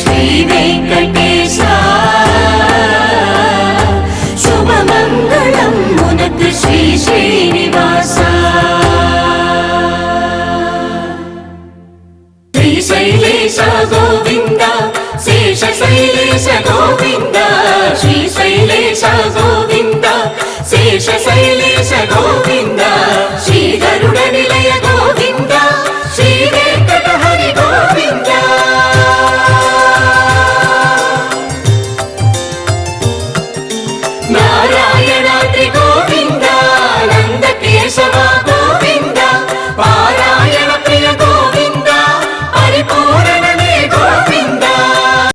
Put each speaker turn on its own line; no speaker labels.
శ్రీ వెంకటేశ శుభమంగళం మునకు శ్రీ శ్రీనివాస శ్రీశైలేశ గోవింద శేషశైలేశ గోవింద శ్రీశైలేశ గోవింద శేషశైలేశ